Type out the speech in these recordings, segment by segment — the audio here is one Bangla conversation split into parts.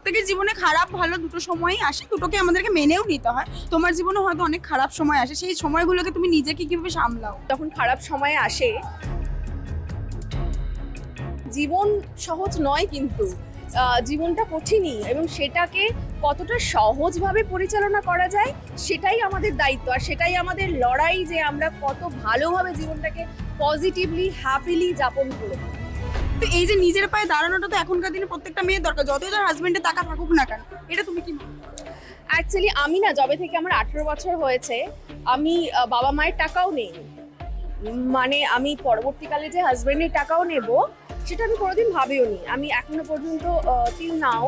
প্রত্যেকের জীবনে খারাপ ভালো দুটো সময়ই আসে, দুটোকে আমাদেরকে মেনেও নিতে হয়। তোমার জীবনে হয়তো অনেক খারাপ সময় আসে, সেই সময়গুলোকে তুমি নিজেকে কিভাবে সামলাও? যখন খারাপ সময় আসে, জীবন সহজ নয় কিন্তু জীবনটা কঠিনই, এবং সেটাকে কতটা সহজভাবে পরিচালনা করা যায় সেটাই আমাদের দায়িত্ব, আর সেটাই আমাদের লড়াই, যে আমরা কত ভালোভাবে জীবনটাকে পজিটিভলি হ্যাপিলি যাপন করব। তো এই যে নিজের পায়ে দাঁড়ানোটা তো এখনকার দিনে প্রত্যেকটা মেয়ের দরকার, যতই তার হাজবেন্ডের টাকা থাকুক না কেন। এটা তুমি কি মনে করো? অ্যাকচুয়ালি আমি না, যবে থেকে আমার 18 বছর হয়েছে, আমি বাবা মায়ের টাকাও নেই, মানে আমি পরবর্তীকালে যে হাজবেন্ডের টাকাও নেব সেটা আমি কোনোদিন ভাবিও নি। আমি এখনো পর্যন্ত টিল নাও।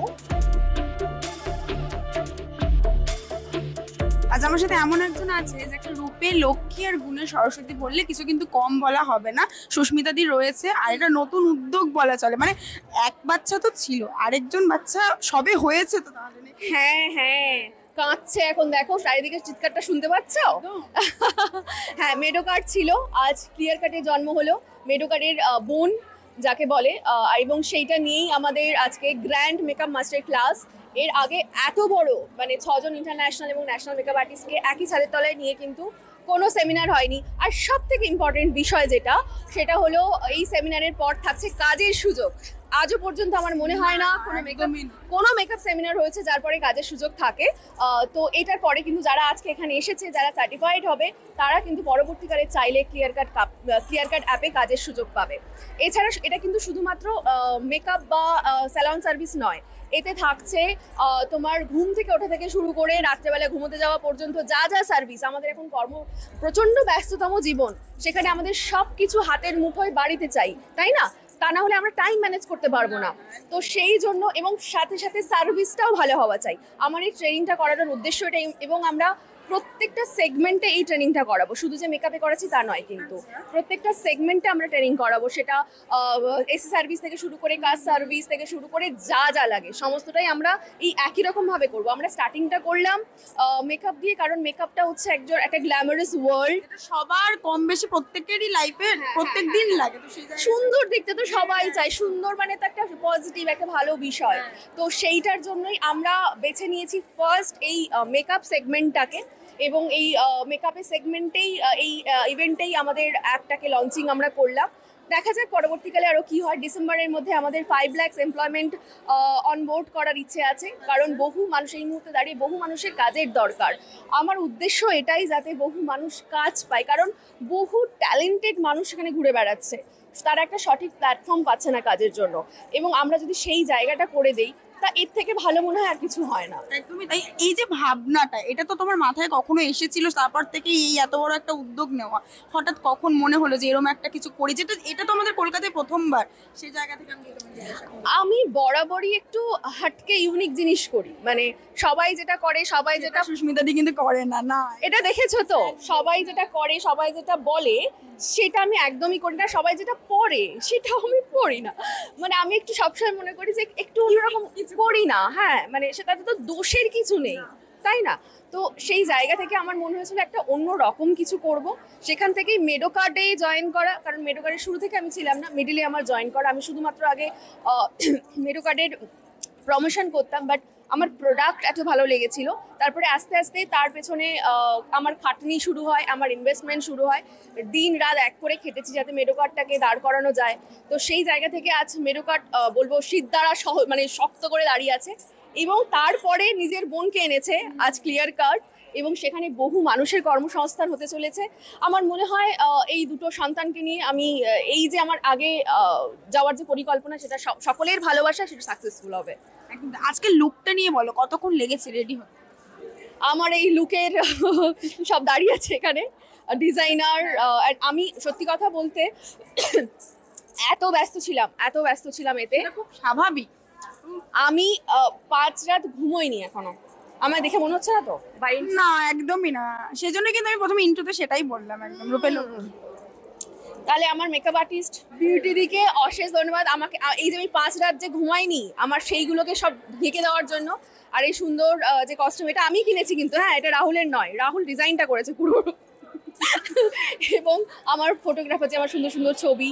আজ আমার সাথে এমন একজন আছে যে একটা রূপে লক্ষ্মী আর গুণে সরস্বতী বললে কিছু কিন্তু কম বলা হবে না। সুস্মিতা দি রয়েছে, আর এটা নতুন উদ্যোগ বলা চলে, মানে এক বাচ্চা তো ছিল, আরেকজন বাচ্চা সবে হয়েছে, তো তাহলে হ্যাঁ হ্যাঁ, কাঁদছে এখন, দেখো চারিদিকে চিৎকারটা শুনতে পাচ্ছ? হ্যাঁ, মেডো কার্ড ছিল, আজ ক্লিয়ার কাটের জন্ম হলো, মেডো কার্ডের বোন যাকে বলে, এবং সেইটা নিয়েই আমাদের আজকে গ্র্যান্ড মেকআপ মাস্টার ক্লাস। এর আগে এত বড়, মানে 6 জন ইন্টারন্যাশনাল এবং ন্যাশনাল মেকআপ আর্টিস্টকে একই ছাদের তলায় নিয়ে কিন্তু কোনো সেমিনার হয়নি। আর সব থেকে ইম্পর্টেন্ট বিষয় যেটা, সেটা হলো এই সেমিনারের পর থাকছে কাজের সুযোগ। আজও পর্যন্ত আমার মনে হয় না কোনো মেকআপ সেমিনার হয়েছে যার পরে কাজের সুযোগ থাকে। তো এটার পরে কিন্তু যারা আজকে এখানে এসেছে, যারা সার্টিফাইড হবে, তারা কিন্তু পরবর্তীকালে চাইলে ক্লিয়ার কাট অ্যাপে কাজের সুযোগ পাবে। এছাড়া এটা কিন্তু শুধুমাত্র মেকআপ বা স্যালন সার্ভিস নয়, এতে থাকছে তোমার ঘুম থেকে ওঠা থেকে শুরু করে রাত্রেবেলা ঘুমোতে যাওয়া পর্যন্ত যা যা সার্ভিস। আমাদের এখন প্রচণ্ড ব্যস্ততম জীবন, সেখানে আমাদের সব কিছু হাতের মুঠোয় বাড়িতে চাই, তাই না? তা না হলে আমরা টাইম ম্যানেজ করতে পারবো না। তো সেই জন্য, এবং সাথে সাথে সার্ভিসটাও ভালো হওয়া চাই। আমার এই ট্রেনিংটা করানোর উদ্দেশ্য এটাই, এবং আমরা প্রত্যেকটা সেগমেন্টে এই ট্রেনিংটা করাবো, শুধু যে মেকআপে করাচ্ছি তা নয়, কিন্তু প্রত্যেকটা সেগমেন্টে আমরা ট্রেনিং করাবো। সেটা এসি সার্ভিস থেকে শুরু করে কাজ সার্ভিস থেকে শুরু করে যা যা লাগে সমস্তটাই আমরা এই একই রকম ভাবে করবো। আমরা স্টার্টিংটা করলাম মেকআপ দিয়ে, কারণ মেকআপটা হচ্ছে একটা গ্ল্যামারাস ওয়ার্ল্ড, সবার কম বেশি প্রত্যেকেরই লাইফে প্রত্যেক দিন লাগে। তো সুন্দর দেখতে তো সবাই চায়, সুন্দর মানে তো একটা পজিটিভ, একটা ভালো বিষয়। তো সেইটার জন্যই আমরা বেছে নিয়েছি ফার্স্ট এই মেকআপ সেগমেন্টটাকে, এবং এই মেকআপের সেগমেন্টেই এই ইভেন্টেই আমাদের অ্যাপটাকে লঞ্চিং আমরা করলাম। দেখা যাক পরবর্তীকালে আরও কী হয়। ডিসেম্বরের মধ্যে আমাদের 5 লাখ এমপ্লয়মেন্ট অনবোর্ড করার ইচ্ছে আছে, কারণ বহু মানুষ এই মুহূর্তে দাঁড়িয়ে বহু মানুষের কাজের দরকার। আমার উদ্দেশ্য এটাই, যাতে বহু মানুষ কাজ পায়, কারণ বহু ট্যালেন্টেড মানুষ এখানে ঘুরে বেড়াচ্ছে, তারা একটা সঠিক প্ল্যাটফর্ম পাচ্ছে না কাজের জন্য, এবং আমরা যদি সেই জায়গাটা করে দেই, তা এর থেকে ভালো মনে হয় আর কিছু হয় না। একদমই তাই। এই যে ভাবনাটা, এটা তো তোমার মাথায় কখনো এসেছিল তারপর থেকে এই এত বড় একটা উদ্যোগ নেওয়া? হঠাৎ কখন মনে হলো যে এরকম একটা কিছু করি, যেটা এটা তো আমাদের কলকাতায় প্রথমবার, সেই জায়গা থেকে আমি বরাবরই একটু হাটকে ইউনিক জিনিস করি, মানে সবাই যেটা করে, সবাই যেটা, সুস্মিতা দি কিন্তু করে না। না, এটা দেখেছো তো, সবাই যেটা করে, সবাই যেটা বলে, সেটা আমি একদমই করি না। সবাই যেটা পড়ে সেটাও আমি পড়ি না, মানে আমি একটু সবসময় মনে করি যে একটু অন্যরকম করি না। হ্যাঁ, মানে সেটাতে তো দোষের কিছু নেই, তাই না? তো সেই জায়গা থেকে আমার মনে হয়েছিল একটা অন্য রকম কিছু করব। সেখান থেকেই মেডো কার্ডে জয়েন করা, কারণ মেডো কার্ডের শুরু থেকে আমি ছিলাম না, মিডিলে আমার জয়েন করা। আমি শুধুমাত্র আগে মেডো কার্ডের প্রমোশন করতাম, বাট আমার প্রোডাক্ট এত ভালো লেগেছিল। তারপরে আস্তে আস্তে তার পেছনে আমার খাটনি শুরু হয়, আমার ইনভেস্টমেন্ট শুরু হয়। দিন রাত এক করে খেটেছি যাতে মেডো কার্ডটাকে দাঁড় করানো যায়। তো সেই জায়গা থেকে আজ মেডো কার্ড বলবো সিদ্ধারা মানে শক্ত করে দাঁড়িয়ে আছে, এবং তারপরে নিজের বোনকে এনেছে আজ ক্লিয়ার কার্ড, এবং সেখানে বহু মানুষের কর্মসংস্থান হতে চলেছে। আমার মনে হয় এই দুটো সন্তানকে নিয়ে আমি এই যে আমার আগে যাওয়ার যে পরিকল্পনা, সেটা সকলের ভালোবাসা, সেটা সাকসেসফুল হবে। আজকে লুকটা নিয়ে বলো, কতক্ষণ লেগেছে রেডি হতে? আমার এই লুকের সব দাঁড়িয়ে আছে এখানে ডিজাইনার। আমি সত্যি কথা বলতে এত ব্যস্ত ছিলাম এতে, খুব স্বাভাবিক। আমি 5 রাত ঘুমোইনি এখনো। আমার দেখে মনে হচ্ছে না তো? না, একদমই না। সেজন্য কিন্তু আমি প্রথমে ইন্ট্রোতে সেটাই বললাম, একদম রূপে লক্ষ্মী। তাহলে আমার মেকআপ আর্টিস্ট বিউটি দিকে অশেষ ধন্যবাদ। আমাকে এই যে আমি 5 রাত যে ঘুমাইনি, আমার সেইগুলোকে সব ঢেকে দেওয়ার জন্য। আর এই সুন্দর যে কস্টিউম, এটা আমি কিনেছি কিন্তু, হ্যাঁ, এটা রাহুলের নয়, রাহুল ডিজাইনটা করেছে পুরো। এবং আমার ফটোগ্রাফার যে আমার সুন্দর সুন্দর ছবি,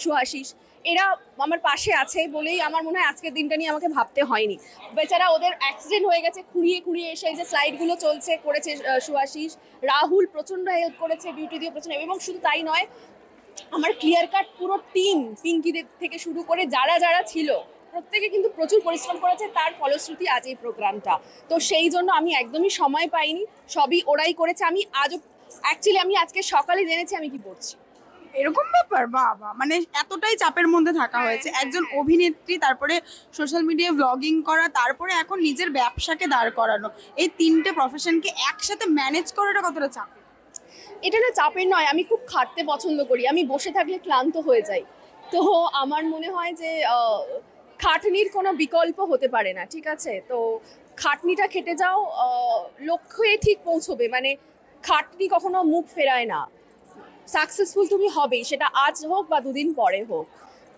সুহাশিস, এরা আমার পাশে আছে বলেই আমার মনে হয় আজকের দিনটা নিয়ে আমাকে ভাবতে হয়নি। বেচারা ওদের অ্যাক্সিডেন্ট হয়ে গেছে, খুঁড়িয়ে খুঁড়িয়ে এসে এই যে স্লাইডগুলো চলছে করেছে শুভাশিস, রাহুল প্রচণ্ড হেল্প করেছে বিউটি দিয়ে প্রচণ্ড, এবং শুধু তাই নয়, আমার ক্লিয়ার কাট পুরো টিম, পিঙ্কিদের থেকে শুরু করে যারা যারা ছিল প্রত্যেকে কিন্তু প্রচুর পরিশ্রম করেছে, তার ফলশ্রুতি আজ এই প্রোগ্রামটা। তো সেই জন্য আমি একদমই সময় পাইনি, সবই ওরাই করেছে। আমি আজও অ্যাকচুয়ালি আমি আজকে সকালে জেনেছি আমি কি পড়ছি। এরকম ব্যাপার, বাবা, মানে এতটাই চাপের মধ্যে থাকা হয়েছে, একজন অভিনেত্রী, তারপরে সোশ্যাল মিডিয়ায় ব্লগিং করা, তারপরে এখন নিজের ব্যবসাকে দাঁড় করানো, এই তিনটে প্রফেশনকে একসাথে ম্যানেজ করাটা কতটা চাপ? এটা না চাপের নয়, আমি খুব খাটতে পছন্দ করি, আমি বসে থাকলে ক্লান্ত হয়ে যাই। তো আমার মনে হয় যে খাটনির কোনো বিকল্প হতে পারে না, ঠিক আছে? তো খাটনিটা খেটে যাও, লক্ষ্যে ঠিক পৌঁছবে, মানে খাটনি কখনো মুখ ফেরায় না। সাকসেসফুল তুমি হবেই, সেটা আজ হোক বা দুদিন পরে হোক।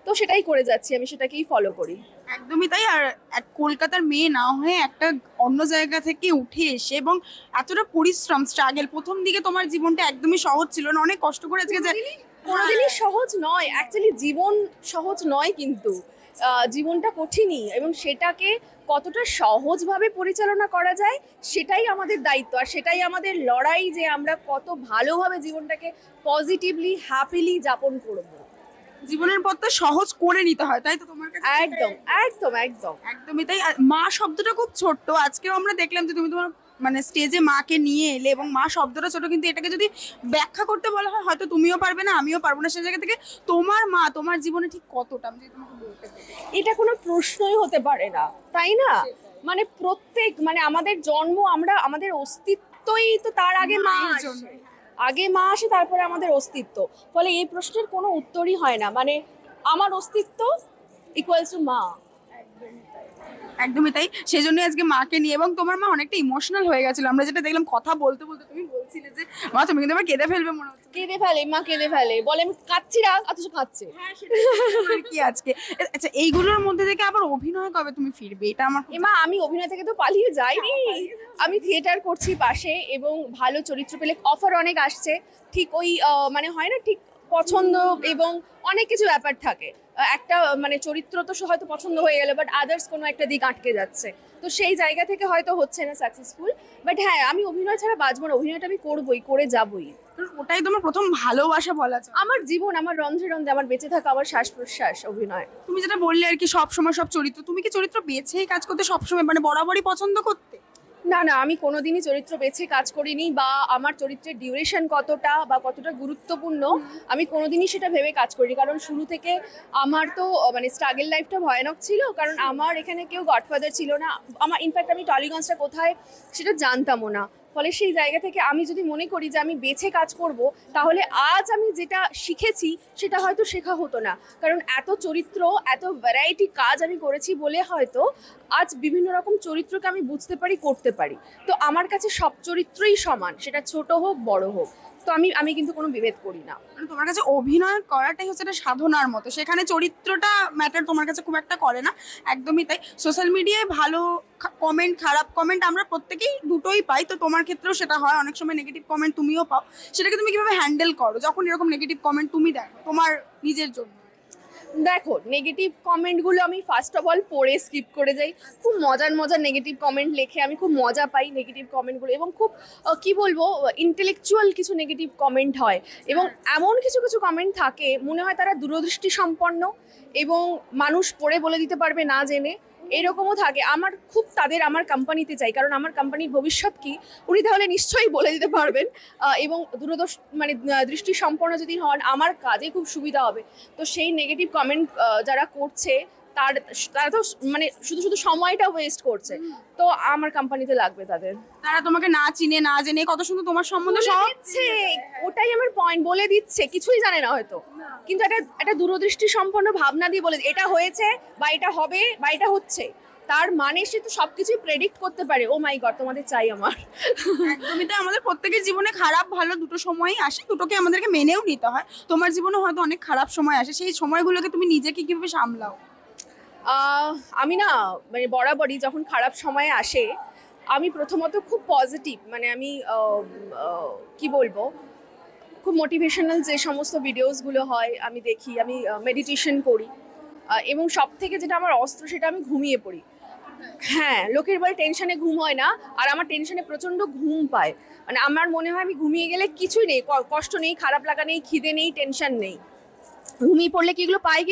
তো সেটাই করে যাচ্ছি, আমি সেটাকেই ফলো করি। একদমই তাই। আর এক কলকাতার মেয়ে না হয়ে একটা অন্য জায়গা থেকে উঠে এসে এবং এতটা পরিশ্রম, স্ট্রাগল, প্রথম দিকে তোমার জীবনটা একদমই সহজ ছিল না, অনেক কষ্ট করে আজকে যে কোনোদিনই সহজ নয়, অ্যাকচুয়ালি জীবন সহজ নয়, কিন্তু জীবনটা কঠিনই, এবং সেটাকে কতটা সহজভাবে পরিচালনা করা যায় সেটাই আমাদের দায়িত্ব, আর সেটাই আমাদের লড়াই, যে আমরা কত ভালোভাবে জীবনটাকে পজিটিভলি হ্যাপিলি যাপন করব। জীবনের পথটা সহজ করে নিতে হয়, তাই তো তোমার কাছে? একদম একদম একদম একদমই তাই। আর মা শব্দটা খুব ছোট্ট, আজকেও আমরা দেখলাম যে তুমি তোমার মানে স্টেজে মাকে নিয়ে এলে, এবং মা শব্দটা ছোট, কিন্তু এটাকে যদি ব্যাখ্যা করতে বলা হয় হয়তো তুমিও পারবে না, আমিও পারবো না। সেই জায়গা থেকে তোমার মা তোমার জীবনে ঠিক কতটা, আমি যদি তোমাকে বলতে পারি। এটা কোনো প্রশ্নই হতে পারে না, তাই না? মানে প্রত্যেক, মানে আমাদের জন্ম, আমরা আমাদের অস্তিত্বই তো তার আগে মা মায়ের আসে। জন্য। আগে মা আসে, তারপরে আমাদের অস্তিত্ব। ফলে এই প্রশ্নের কোনো উত্তরই হয় না, মানে আমার অস্তিত্ব ইকুয়ালস টু মা। একদমই তাই। সেই জন্যই আজকে মাকে নিয়ে, এবং তোমার মা অনেকটা ইমোশনাল হয়ে গেছিল, আমরা যেটা দেখলাম কথা বলতে বলতে তুমি বলছিলে যে মা তুমি কিন্তু এবার কেঁদে ফেলবে মনে হচ্ছে। কেঁদে ফেলে, মা কেঁদে ফেলে, বলে আমি কাঁদছি না, অথচ কাঁদছে। হ্যাঁ, সেটাই আর কি আজকে। আচ্ছা, এইগুলোর মধ্যে থেকে আবার অভিনয় কবে তুমি ফিরবে, এটা আমার খুব- মা আমি অভিনয় থেকে তো পালিয়ে যাইনি, আমি থিয়েটার করছি পাশে, এবং ভালো চরিত্র পেলে অফার অনেক আসছে। ঠিক ওই মানে হয় না, ঠিক পছন্দ এবং অনেক কিছু ব্যাপার থাকে। একটা মানে চরিত্র তো হয়তো পছন্দ হয়ে গেল, বাট আদার্স কোনো একটা দিক আটকে যাচ্ছে, তো সেই জায়গা থেকে হয়তো হচ্ছে না সাকসেসফুল। বাট হ্যাঁ, আমি অভিনয় ছাড়া বাঁচবো না, অভিনয়টা আমি করবোই, করে যাবোই। ওটাই তোমার প্রথম ভালোবাসা বলা যায়। আমার জীবন, আমার রন্ধ্রে রন্ধ্রে, আমার বেঁচে থাকা, আমার শ্বাস প্রশ্বাস অভিনয়। তুমি যেটা বললে আর কি, সব সময় সব চরিত্র, তুমি কি চরিত্র বেছেই কাজ করতে সবসময়, মানে বরাবরই পছন্দ করতে? না না, আমি কোনোদিনই চরিত্র বেছে কাজ করিনি, বা আমার চরিত্রের ডিউরেশন কতটা বা কতটা গুরুত্বপূর্ণ আমি কোনোদিনই সেটা ভেবে কাজ করিনি। কারণ শুরু থেকে আমার তো মানে স্ট্রাগল লাইফটা ভয়ানক ছিল, কারণ আমার এখানে কেউ গডফাদার ছিল না, আমার ইনফ্যাক্ট আমি টলিগঞ্জটা কোথায় সেটা জানতামও না। ফলে সেই জায়গা থেকে আমি যদি মনে করি যে আমি বেছে কাজ করব, তাহলে আজ আমি যেটা শিখেছি সেটা হয়তো শেখা হতো না, কারণ এত চরিত্র, এত ভ্যারাইটি কাজ আমি করেছি বলে হয়তো আজ বিভিন্ন রকম চরিত্রকে আমি বুঝতে পারি, করতে পারি। তো আমার কাছে সব চরিত্রই সমান, সেটা ছোট হোক বড় হোক। তো আমি কিন্তু কোনো বিভেদ করি না। মানে তোমার কাছে অভিনয় করাটাই হচ্ছে একটা সাধনার মতো, সেখানে চরিত্রটা ম্যাটার তোমার কাছে খুব একটা করে না। একদমই তাই। সোশ্যাল মিডিয়ায় ভালো কমেন্ট, খারাপ কমেন্ট আমরা প্রত্যেকেই দুটোই পাই, তো তোমার ক্ষেত্রেও সেটা হয়, অনেক সময় নেগেটিভ কমেন্ট তুমিও পাও। সেটাকে তুমি কিভাবে হ্যান্ডেল করো যখন এরকম নেগেটিভ কমেন্ট তুমি দেখো তোমার নিজের জন্য? দেখো, নেগেটিভ কমেন্টগুলো আমি ফার্স্ট অফ অল পড়ে স্কিপ করে যাই। খুব মজার মজার নেগেটিভ কমেন্ট লেখে আমি খুব মজা পাই নেগেটিভ কমেন্টগুলো, এবং খুব কি বলবো, ইন্টেলেকচুয়াল কিছু নেগেটিভ কমেন্ট হয়, এবং এমন কিছু কিছু কমেন্ট থাকে মনে হয় তারা দূরদৃষ্টি সম্পন্ন, এবং মানুষ পড়ে বলে দিতে পারবে না জেনে, এরকমও থাকে। আমার খুব তাদের আমার কোম্পানিতে চাই, কারণ আমার কোম্পানির ভবিষ্যৎ কি উনি তাহলে নিশ্চয়ই বলে দিতে পারবেন, এবং মানে দৃষ্টি সম্পন্ন যদি হন আমার কাজে খুব সুবিধা হবে। তো সেই নেগেটিভ কমেন্ট যারা করছে তারা তো মানে শুধু শুধু সময়টা ওয়েস্ট করছে, তো আমার কোম্পানিতে লাগবে তাদের। তারা তোমাকে না চিনে না জেনে কত সুন্দর তোমার সম্বন্ধে সব দিচ্ছে, ওটাই আমার পয়েন্ট, বলে দিচ্ছে, কিছুই জানে না হয়তো, কিন্তু একটা দূরদৃষ্টি সম্পন্ন ভাবনা দিয়ে বলে এটা হয়েছে বা এটা হবে বা এটা হচ্ছে, তার মানে সে তো সবকিছুই প্রেডিক্ট করতে পারে। ও মাই গড, তোমাদের চাই আমার। একদমই তাই। আমাদের প্রত্যেকের জীবনে খারাপ ভালো দুটো সময়ই আসে, দুটোকে আমাদেরকে মেনেও নিতে হয়। তোমার জীবনে হয়তো অনেক খারাপ সময় আসে, সেই সময়গুলোকে তুমি নিজেকে কিভাবে সামলাও? আমি না, মানে বরাবরই যখন খারাপ সময় আসে আমি প্রথমত খুব পজিটিভ, মানে আমি কি বলবো, খুব মোটিভেশনাল যে সমস্ত ভিডিওসগুলো হয় আমি দেখি, আমি মেডিটেশন করি, এবং সব থেকে যেটা আমার অস্ত্র সেটা আমি ঘুমিয়ে পড়ি। হ্যাঁ, লোকের বলে টেনশনে ঘুম হয় না, আর আমার টেনশনে প্রচণ্ড ঘুম পায়। মানে আমার মনে হয় আমি ঘুমিয়ে গেলে কিছুই নেই, কষ্ট নেই, খারাপ লাগা নেই, খিদে নেই, টেনশন নেই। ঘুমিয়ে পড়লে কি এগুলো পায়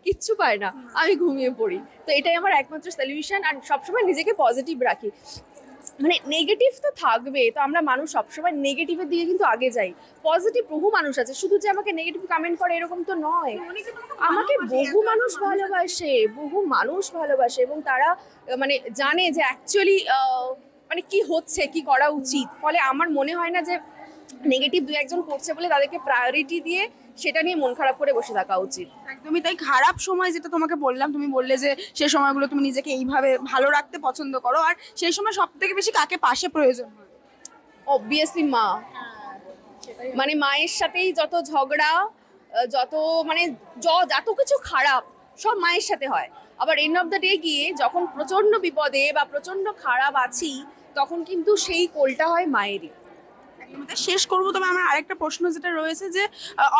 কিচ্ছু পায় না, আমি ঘুমিয়ে পড়ি। তো এটাই আমার একমাত্র সলিউশন। আর সবসময় নিজেকে পজিটিভ রাখি। মানে নেগেটিভ তো থাকবে, তো আমরা মানুষ সবসময় নেগেটিভের দিকে কিন্তু আগে যাই। পজিটিভ বহু মানুষ আছে, শুধু যে আমাকে নেগেটিভ কমেন্ট করে এরকম তো নয়। আমাকে বহু মানুষ ভালোবাসে এবং তারা মানে জানে যে অ্যাকচুয়ালি মানে কি হচ্ছে, কি করা উচিত। ফলে আমার মনে হয় না যে নেগেটিভ দু একজন করছে বলে তাদেরকে প্রায়োরিটি দিয়ে সেটা নিয়ে মন খারাপ করে বসে থাকা উচিত। একদমই তাই। খারাপ সময় যেটা তোমাকে বললাম, তুমি বললে যে সেই সময়গুলো তুমি নিজেকে এইভাবে ভালো রাখতে পছন্দ করো, আর সেই সময় সব থেকে বেশি কাকে পাশে প্রয়োজন হয়? অবভিয়াসলি মা। মানে মায়ের সাথেই যত ঝগড়া, যত মানে যত কিছু খারাপ সব মায়ের সাথে হয়। আবার এন্ড অফ দ্য ডে গিয়ে যখন প্রচন্ড বিপদে বা প্রচন্ড খারাপ আছি, তখন কিন্তু সেই কোলটা হয় মায়েরই। শেষ করবো, তবে আমার আরেকটা প্রশ্ন যেটা রয়েছে যে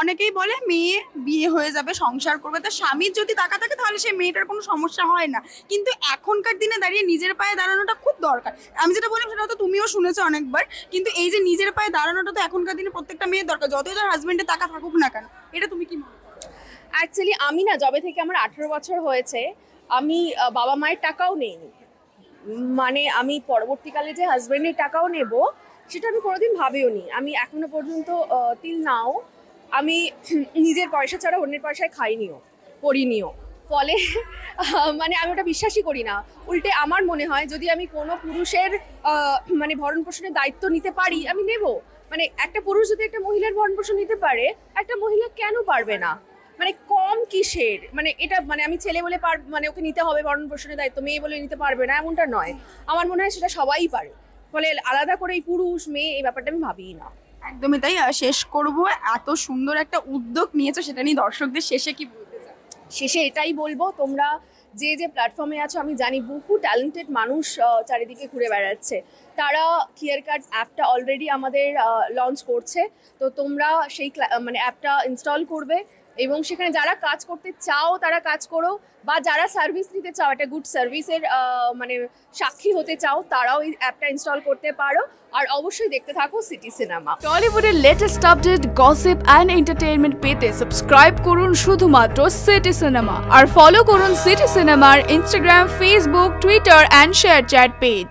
অনেকেই বলে মেয়ে বিয়ে হয়ে যাবে, সংসার করবে, তার স্বামীর যদি টাকা থাকে তাহলে সেই মেয়েটার কোনো সমস্যা হয় না। কিন্তু এখনকার দিনে দাঁড়িয়ে নিজের পায়ে দাঁড়ানোটা খুব দরকার। আমি যেটা বললাম সেটা হয়তো তুমিও শুনেছো অনেকবার, কিন্তু এই যে নিজের পায়ে দাঁড়ানোটা তো এখনকার দিনে প্রত্যেকটা মেয়ের দরকার, যতই তার হাজবেন্ডের টাকা থাকুক না কেন। এটা তুমি কি মনে করো? অ্যাকচুয়ালি আমি না, যবে থেকে আমার 18 বছর হয়েছে আমি বাবা মায়ের টাকাও নেইনি। মানে আমি পরবর্তীকালে যে হাজবেন্ডের টাকাও নেব সেটা আমি কোনোদিন ভাবিও নি। আমি এখনো পর্যন্ত টিল নাও আমি নিজের পয়সা ছাড়া অন্যের পয়সায় খাইনিও, পড়িনিও। ফলে মানে আমি ওটা বিশ্বাসই করি না। উল্টে আমার মনে হয় যদি আমি কোনো পুরুষের মানে ভরণ পোষণের দায়িত্ব নিতে পারি আমি নেব। মানে একটা পুরুষ যদি একটা মহিলার ভরণ পোষণ নিতে পারে, একটা মহিলা কেন পারবে না? মানে কম কিসের? মানে এটা মানে আমি ছেলে বলে মানে ওকে নিতে হবে ভরণ পোষণের দায়িত্ব, মেয়ে বলে নিতে পারবে না এমনটা নয়। আমার মনে হয় সেটা সবাই পারে। ফলে আলাদা করে এই পুরুষ মেয়ে এই ব্যাপারটা আমি ভাবিই না। একদমই তাই। শেষ করব, এত সুন্দর একটা উদ্যোগ নিয়েছো, সেটা নিয়ে দর্শকদের শেষে কি বলতে চাও? শেষে এটাই বলবো, তোমরা যে প্ল্যাটফর্মে আছো আমি জানি বহু ট্যালেন্টেড মানুষ চারিদিকে ঘুরে বেড়াচ্ছে। তারা ক্লিয়ার কাট অ্যাপটা অলরেডি আমাদের লঞ্চ করছে। তো তোমরা সেই মানে অ্যাপটা ইনস্টল করবে এবং সেখানে যারা কাজ করতে চাও তারা কাজ করো, বা যারা সার্ভিস নিতে চাও, একটা গুড সার্ভিসের মানে সাক্ষী হতে চাও, তারাও এই অ্যাপটা ইনস্টল করতে পারো। আর অবশ্যই দেখতে থাকো সিটি সিনেমা। টলিউডের latest update, gossip and entertainment পেতে সাবস্ক্রাইব করুন শুধুমাত্র সিটি সিনেমা, আর ফলো করুন সিটি সিনেমার Instagram, Facebook, Twitter and ShareChat page.